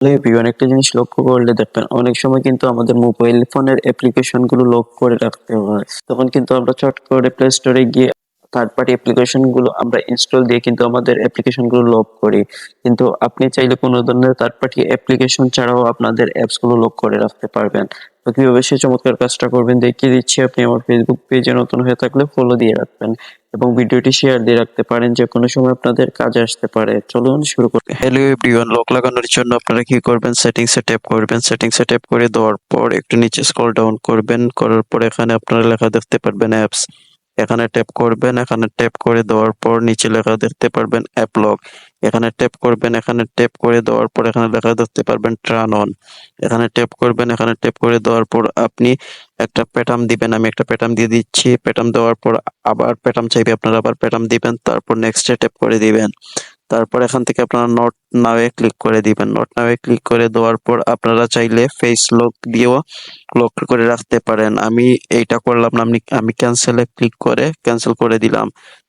Everyone, একটা জিনিস লক্ষ্য করলে দেখবেন অনেক সময় কিন্তু আমাদের মোবাইল ফোনের অ্যাপ্লিকেশন গুলো লক করে রাখতে হয়। তখন কিন্তু আমরা চট করে প্লে স্টোরে গিয়ে থার্ড পার্টি অ্যাপ্লিকেশন গুলো আমরা ইনস্টল দিয়ে কিন্তু আমাদের অ্যাপ্লিকেশন গুলো লক করি। কিন্তু আপনি চাইলে কোনো ধরনের থার্ড পার্টি অ্যাপ্লিকেশন ছাড়াও আপনাদের অ্যাপস গুলো লক করে রাখতে পারবেন। তো কিভাবে সেই চমৎকার কাজটা করবেন দেখিয়ে দিচ্ছি। আপনি আমার ফেসবুক পেজে নতুন হয়ে থাকলে ফলো দিয়ে রাখবেন এবং ভিডিওটি শেয়ার দিয়ে রাখতে পারেন, যে কোনো সময় আপনাদের কাজে আসতে পারে। চলুন শুরু করি। হ্যালো এভরিওয়ান, লক লাগানোর জন্য আপনারা কি করবেন, সেটিংসে ট্যাপ করবেন। সেটিংসে ট্যাপ করে দেওয়ার পর একটু নিচে স্ক্রল ডাউন করবেন, করার পর এখানে আপনারা লেখা দেখতে পারবেন অ্যাপস। এখানে ট্যাপ করবেন, এখানে ট্যাপ করে দেওয়ার পর নিচে লেখা দেখতে পারবেন অ্যাপ লক। এখানে ট্যাপ করবেন, এখানে ট্যাপ করে দেওয়ার পর এখানে লেখা দেখতে পারবেন টার্ন অন। এখানে ট্যাপ করবেন, এখানে ট্যাপ করে দেওয়ার পর আপনি একটা প্যাটার্ন দিবেন। আমি একটা প্যাটার্ন দিয়ে দিচ্ছি। প্যাটার্ন দেওয়ার পর আবার প্যাটার্ন চাইবে, আপনারা আবার প্যাটার্ন দিবেন, তারপর নেক্সটে ট্যাপ করে দিবেন। তারপর এখান থেকে আপনারা নট নাও এ ক্লিক করে দিবেন। নট নাও এ ক্লিক করে দেওয়ার পর আপনারা চাইলে ফেস লক দিয়েও লক করে রাখতে পারেন। আমি এইটা করলাম না, আমি ক্যান্সেলে ক্লিক করে ক্যান্সেল করে দিলাম।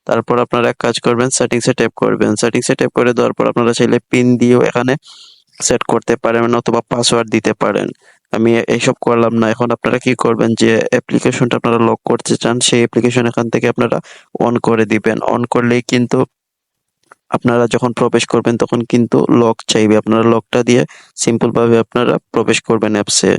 তারপর আপনারা এক কাজ করবেন, সেটিংসে ট্যাপ করবেন। সেটিংসে ট্যাপ করে দেওয়ার পর আপনারা চাইলে পিন দিয়েও এখানে সেট করতে পারেন অথবা পাসওয়ার্ড দিতে পারেন। আমি এইসব করলাম না। এখন আপনারা কি করবেন, যে অ্যাপ্লিকেশনটা আপনারা লক করতে চান সেই অ্যাপ্লিকেশন এখান থেকে আপনারা অন করে দিবেন। অন করলেই কিন্তু আপনারা যখন প্রবেশ করবেন তখন কিন্তু লক চাইবে। আপনারা লকটা দিয়ে সিম্পল ভাবে আপনারা প্রবেশ করবেন অ্যাপসে।